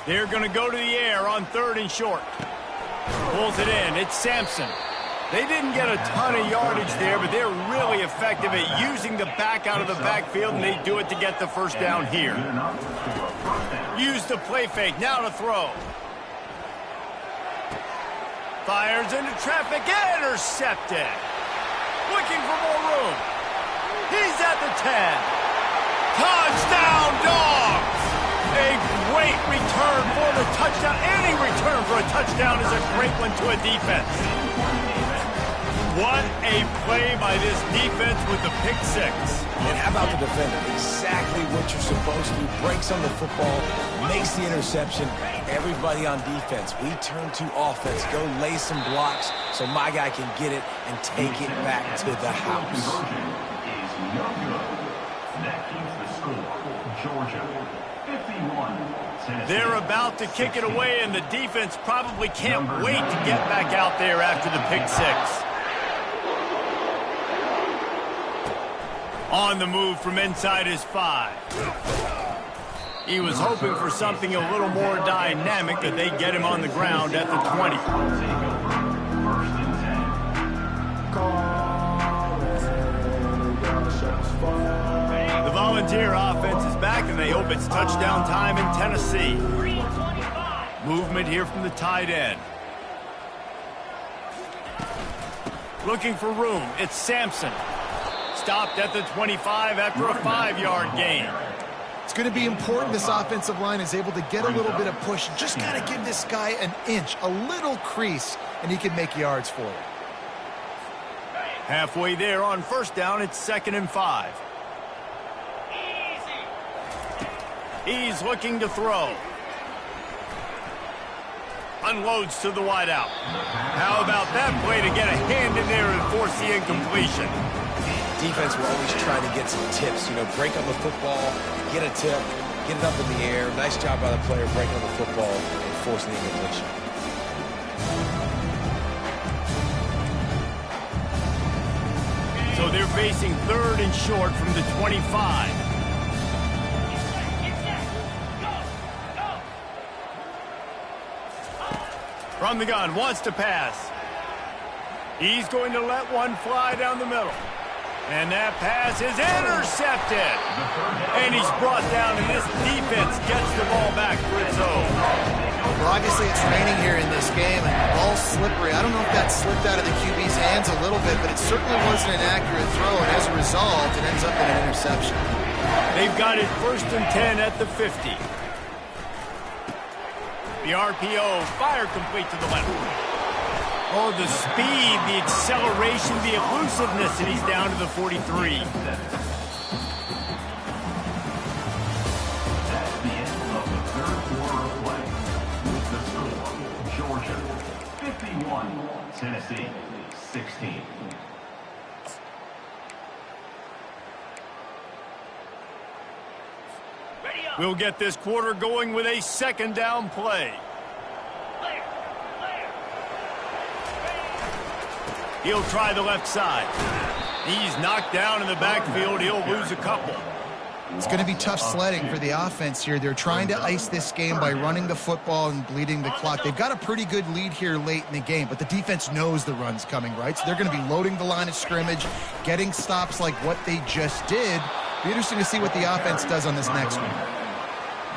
They're going to go to the air on third and short. Pulls it in. It's Sampson. They didn't get a ton of yardage there, but they're really effective at using the back out of the backfield, and they do it to get the first down here. Use the play fake. Now to throw. Fires into traffic. Intercepted. Looking for more room. He's at the 10. Touchdown, Dogs! A great return for the touchdown. Any return for a touchdown is a great one to a defense. What a play by this defense with the pick six. And how about the defender? Exactly what you're supposed to. Breaks on the football, makes the interception. Everybody on defense, we turn to offense. Go lay some blocks so my guy can get it and take it back to the house. That keeps the score. Georgia 51. They're about to kick it away, and the defense probably can't wait to get back out there after the pick six. On the move from inside his 5. He was hoping for something a little more dynamic, but they get him on the ground at the 20. The Volunteer offense is back, and they hope it's touchdown time in Tennessee. Movement here from the tight end. Looking for room. It's Sampson. Stopped at the 25 after a 5-yard gain. It's going to be important this offensive line is able to get a little bit of push. Just got to give this guy an inch, a little crease, and he can make yards for it. Halfway there on first down, it's 2nd and 5. He's looking to throw. unloads to the wideout. How about that play to get a hand in there and force the incompletion? Defense will always try to get some tips. You know, break on the football, get a tip, get it up in the air. Nice job by the player breaking on the football and forcing the incompletion. So they're facing 3rd and short from the 25. From the gun, wants to pass. He's going to let one fly down the middle. And that pass is intercepted. And he's brought down, and this defense gets the ball back for its own. Well, obviously it's raining here in this game, and the ball's slippery. I don't know if that slipped out of the QB's hands a little bit, but it certainly wasn't an accurate throw, and as a result, it ends up in an interception. They've got it 1st and 10 at the 50. The RPO, fire complete to the left. Oh, the speed, the acceleration, the elusiveness, and he's down to the 43. That's the end of the 3rd quarter of play. With the score, Georgia 51, Tennessee 16. We'll get this quarter going with a 2nd down play. He'll try the left side. He's knocked down in the backfield. He'll lose a couple. It's going to be tough sledding for the offense here. They're trying to ice this game by running the football and bleeding the clock. They've got a pretty good lead here late in the game, but the defense knows the run's coming, right? So they're going to be loading the line of scrimmage, getting stops like what they just did. Be interesting to see what the offense does on this next one.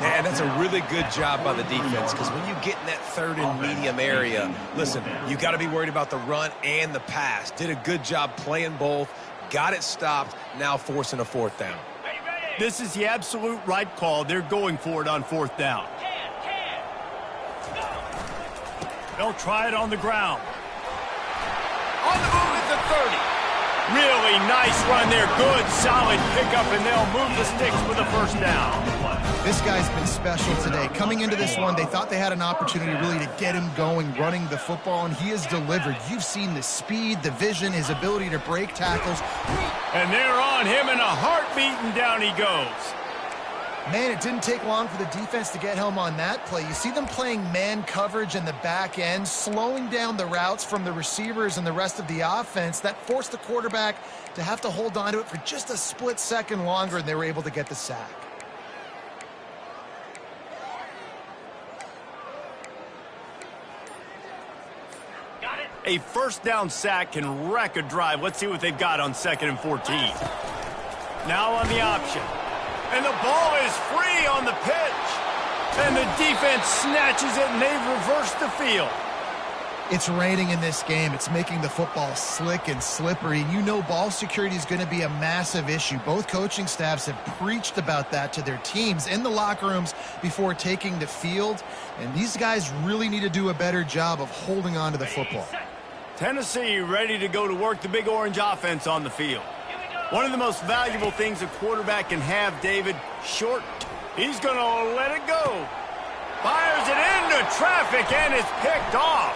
Man, that's a really good job by the defense, because when you get in that 3rd and medium area, listen, you got to be worried about the run and the pass. Did a good job playing both, got it stopped, now forcing a 4th down. This is the absolute right call. They're going for it on 4th down. They'll try it on the ground. On the move at the 30. Really nice run there. Good, solid pickup, and they'll move the sticks with a 1st down. This guy's been special today. Coming into this one, they thought they had an opportunity really to get him going, running the football, and he has delivered. You've seen the speed, the vision, his ability to break tackles. And they're on him in a heartbeat, and down he goes. Man, it didn't take long for the defense to get home on that play. You see them playing man coverage in the back end, slowing down the routes from the receivers and the rest of the offense. That forced the quarterback to have to hold on to it for just a split second longer, and they were able to get the sack. A 1st down sack can wreck a drive. Let's see what they've got on 2nd and 14. Now on the option. And the ball is free on the pitch. And the defense snatches it, and they've reversed the field. It's raining in this game. It's making the football slick and slippery. You know ball security is going to be a massive issue. Both coaching staffs have preached about that to their teams in the locker rooms before taking the field. And these guys really need to do a better job of holding on to the football. Tennessee ready to go to work the Big Orange offense on the field. One of the most valuable things a quarterback can have, David, short. He's going to let it go. Fires it into traffic, and it's picked off.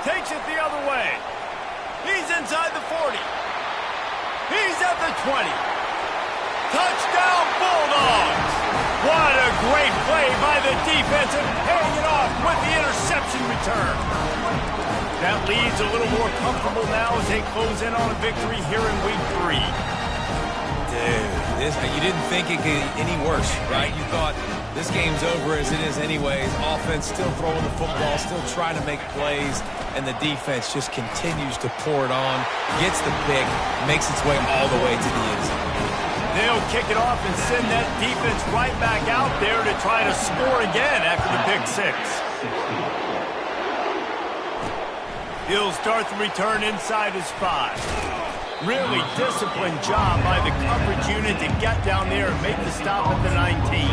Takes it the other way. He's inside the 40. He's at the 20. Touchdown, Bulldogs! What a great play by the defense, and paying it off with the interception return. That leads a little more comfortable now as they close in on a victory here in Week 3. Dude, you didn't think it could get any worse, right? You thought this game's over as it is anyways. Offense still throwing the football, still trying to make plays, and the defense just continues to pour it on, gets the pick, makes its way all the way to the end zone. They'll kick it off and send that defense right back out there to try to score again after the pick 6. He'll start the return inside his 5. Really disciplined job by the coverage unit to get down there and make the stop at the 19.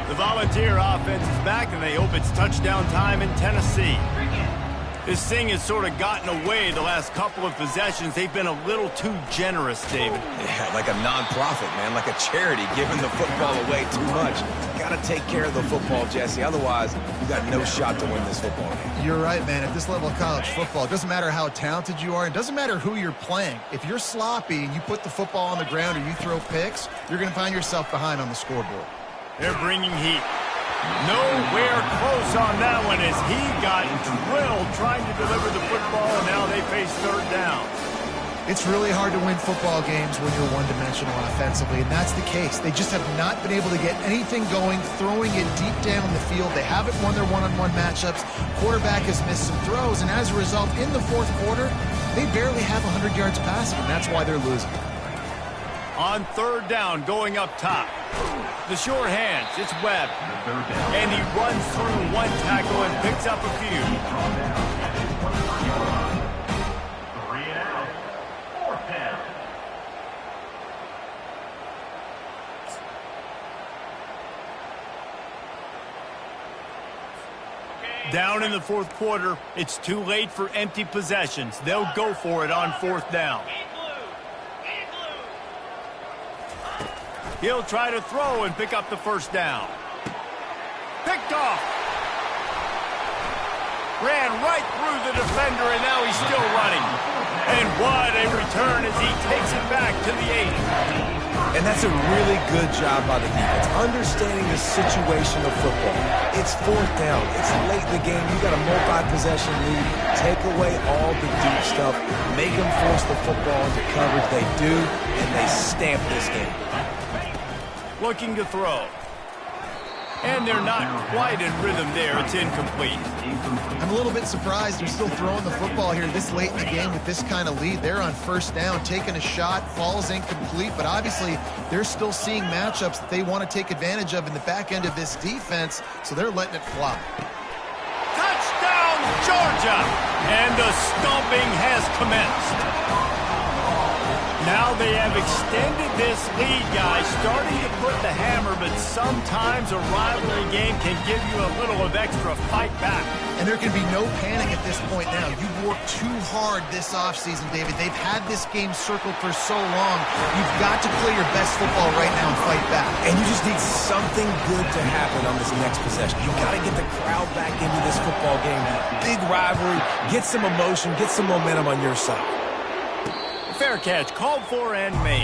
The Volunteer offense is back, and they hope it's touchdown time in Tennessee. This thing has sort of gotten away the last couple of possessions. They've been a little too generous, David. Yeah, like a non-profit, man, like a charity, giving the football away too much. Got to take care of the football, Jesse. Otherwise, you got no shot to win this football game. You're right, man. At this level of college football, it doesn't matter how talented you are. It doesn't matter who you're playing. If you're sloppy and you put the football on the ground or you throw picks, you're going to find yourself behind on the scoreboard. They're bringing heat. Nowhere close on that one as he got drilled trying to deliver the football, and now they face third down. It's really hard to win football games when you're one-dimensional offensively, and that's the case. They just have not been able to get anything going, throwing it deep down the field. They haven't won their one-on-one matchups. Quarterback has missed some throws, and as a result, in the fourth quarter, they barely have 100 yards passing, and that's why they're losing. On third down, going up top. The sure hands, it's Webb. And he runs through one tackle and picks up a few. 3 and out. 4th down. Down in the fourth quarter, it's too late for empty possessions. They'll go for it on fourth down. He'll try to throw and pick up the first down. Picked off. Ran right through the defender, and now he's still running. And what a return as he takes it back to the 8. And that's a really good job by the defense, understanding the situation of football. It's fourth down. It's late in the game. You got a multi-possession lead. Take away all the deep stuff. Make them force the football into coverage. They do, and they stamp this game. Looking to throw. And they're not quite in rhythm there. It's incomplete. I'm a little bit surprised they're still throwing the football here this late in the game with this kind of lead. They're on first down, taking a shot, falls incomplete, but obviously they're still seeing matchups that they want to take advantage of in the back end of this defense, so they're letting it fly. Touchdown, Georgia! And the stomping has commenced. Now they have extended this lead, guys, starting to put the hammer, but sometimes a rivalry game can give you a little of extra fight back. And there can be no panic at this point now. You've worked too hard this offseason, David. They've had this game circled for so long. You've got to play your best football right now and fight back. And you just need something good to happen on this next possession. You got to get the crowd back into this football game. Big rivalry, get some emotion, get some momentum on your side. Fair catch, called for and made.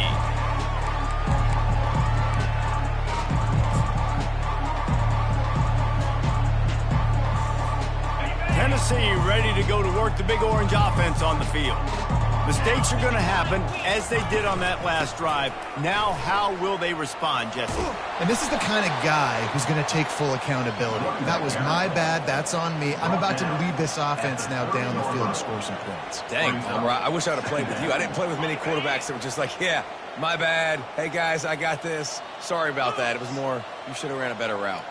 Tennessee ready to go to work the Big Orange offense on the field. Mistakes are going to happen, as they did on that last drive. Now, how will they respond, Jesse? And this is the kind of guy who's going to take full accountability. That was my bad. That's on me. I'm about to lead this offense now down the field and score some points. Dang, I wish I would have played with you. I didn't play with many quarterbacks that were just like, yeah, my bad. Hey, guys, I got this. Sorry about that. It was more, you should have ran a better route.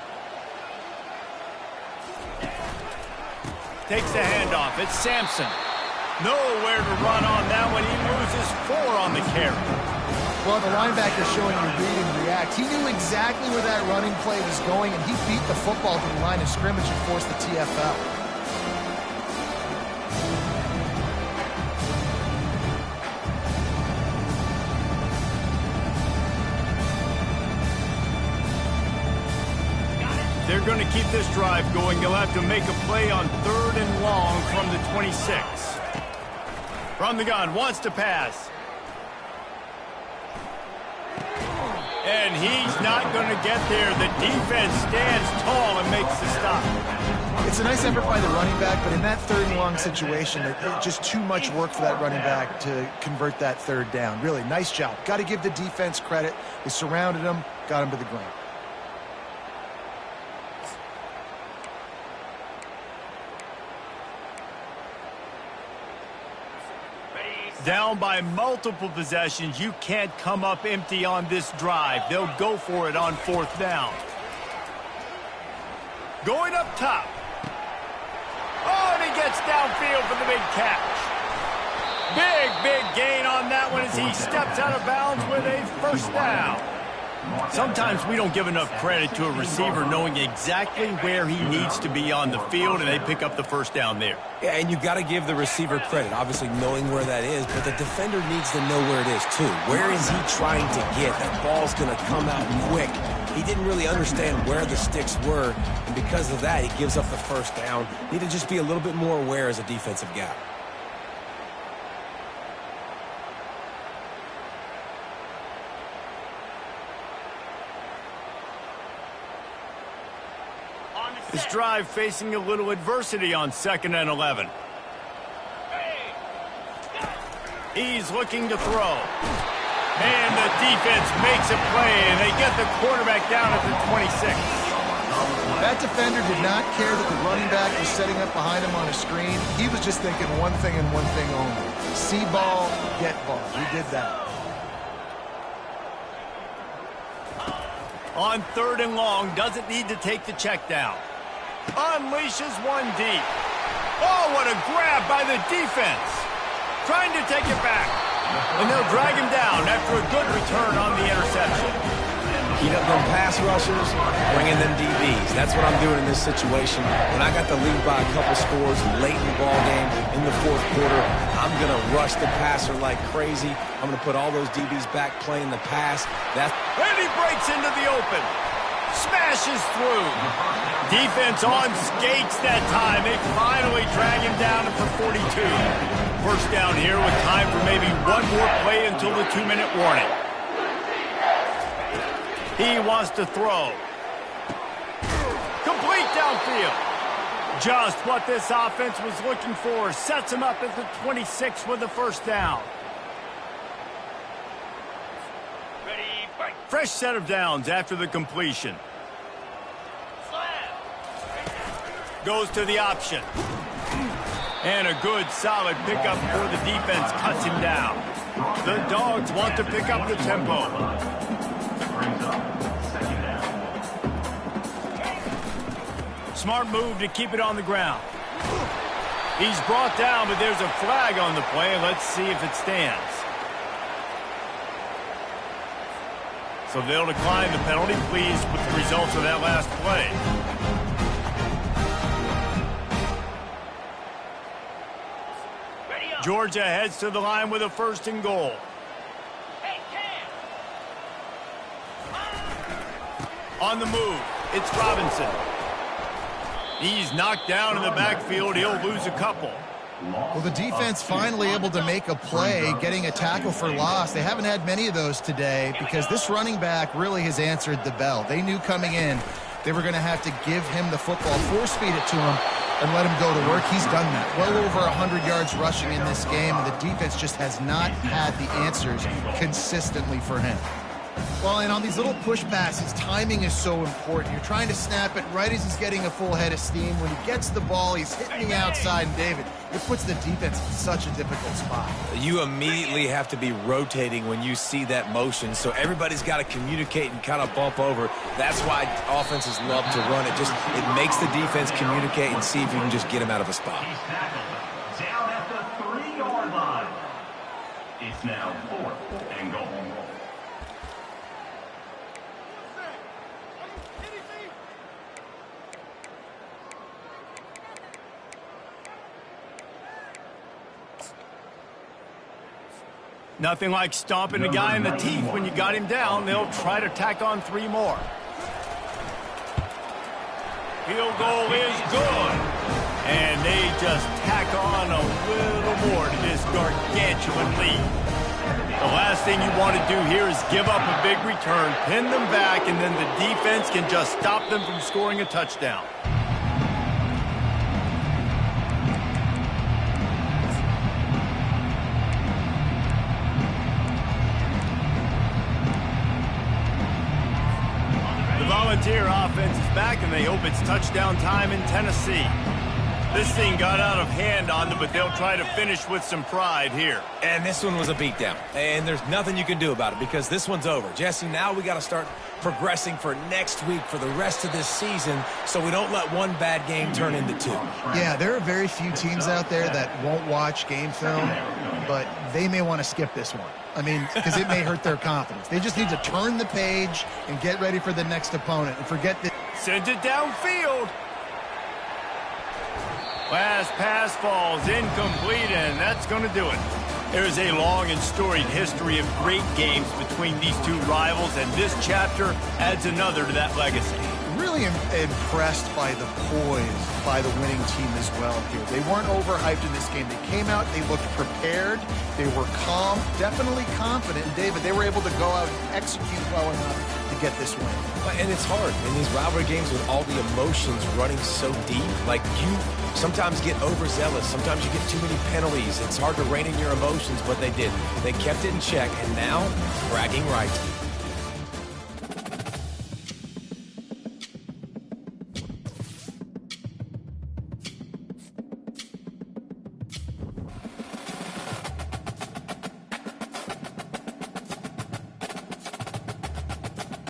Takes the handoff. It's Sampson. Nowhere to run on that one. He loses 4 on the carry. Well, the linebacker showing you read and react. He knew exactly where that running play was going, and he beat the football to the line of scrimmage and forced the TFL. They're going to keep this drive going. They'll have to make a play on 3rd and long from the 26. From the gun, wants to pass. And he's not going to get there. The defense stands tall and makes the stop. It's a nice effort by the running back, but in that 3rd and long situation, it's just too much work for that running back to convert that 3rd down. Really, nice job. Got to give the defense credit. They surrounded him, got him to the ground. Down by multiple possessions, you can't come up empty on this drive. They'll go for it on 4th down. Going up top. Oh, and he gets downfield for the big catch. Big gain on that one as he steps out of bounds with a 1st down. Sometimes we don't give enough credit to a receiver knowing exactly where he needs to be on the field, and they pick up the first down there. Yeah, and you got to give the receiver credit, obviously knowing where that is, but the defender needs to know where it is too. Where is he trying to get? That ball's going to come out quick. He didn't really understand where the sticks were, and because of that, he gives up the first down. Need to just be a little bit more aware as a defensive guy. This drive facing a little adversity on 2nd and 11. He's looking to throw. And the defense makes a play, and they get the quarterback down at the 26. That defender did not care that the running back was setting up behind him on a screen. He was just thinking one thing and one thing only. See ball, get ball. He did that. On 3rd and long, doesn't need to take the check down. Unleashes one deep. Oh, what a grab by the defense. Trying to take it back. And they'll drag him down after a good return on the interception. Heat up them pass rushers, bring in them DBs. That's what I'm doing in this situation. When I got the lead by a couple scores late in the ball game, in the 4th quarter, I'm going to rush the passer like crazy. I'm going to put all those DBs back playing the pass. And he breaks into the open. Smashes through. Defense on skates that time. They finally drag him down at the 42. First down here with time for maybe one more play until the 2-minute warning. He wants to throw. Complete downfield. Just what this offense was looking for. Sets him up at the 26 with the first down. Fresh set of downs after the completion. Goes to the option. And a good, solid pickup for the defense cuts him down. The Dogs want to pick up the tempo. Smart move to keep it on the ground. He's brought down, but there's a flag on the play. Let's see if it stands. So they'll decline the penalty, pleased with the results of that last play. Georgia heads to the line with a 1st and goal. On the move, it's Robinson. He's knocked down in the backfield. He'll lose a couple. Well, the defense finally able to make a play, getting a tackle for loss. They haven't had many of those today because this running back really has answered the bell. They knew coming in they were going to have to give him the football, force-feed it to him, and let him go to work. He's done that. Well over 100 yards rushing in this game, and the defense just has not had the answers consistently for him. Well, and on these little push passes, timing is so important. You're trying to snap it right as he's getting a full head of steam. When he gets the ball, he's hitting the outside, and David, it puts the defense in such a difficult spot. You immediately have to be rotating when you see that motion, so everybody's got to communicate and kind of bump over. That's why offenses love to run it. It makes the defense communicate and see if you can just get him out of a spot. He's tackled down at the 3-yard line. It's now 4th and goal. Nothing like stomping a guy in the teeth when you got him down. They'll try to tack on 3 more. Field goal is good. And they just tack on a little more to this gargantuan lead. The last thing you want to do here is give up a big return, pin them back, and then the defense can just stop them from scoring a touchdown. Volunteer offense is back, and they hope it's touchdown time in Tennessee. This thing got out of hand on them, but they'll try to finish with some pride here. And this one was a beatdown, and there's nothing you can do about it because this one's over. Jesse, now we got to start progressing for next week for the rest of this season so we don't let one bad game turn into 2. Yeah, there are very few teams out there that won't watch game film. but they may want to skip this one. I mean, because it may hurt their confidence. They just need to turn the page and get ready for the next opponent and forget that. Sends it downfield. Last pass falls incomplete, and that's going to do it. There is a long and storied history of great games between these two rivals, and this chapter adds another to that legacy. Really impressed by the poise by the winning team as well here. They weren't overhyped in this game. They came out, they looked prepared, they were calm, definitely confident. And David, they were able to go out and execute well enough to get this win. And it's hard in these rivalry games with all the emotions running so deep. Like, you sometimes get overzealous. Sometimes you get too many penalties. It's hard to rein in your emotions, but they did. They kept it in check, and now bragging rights.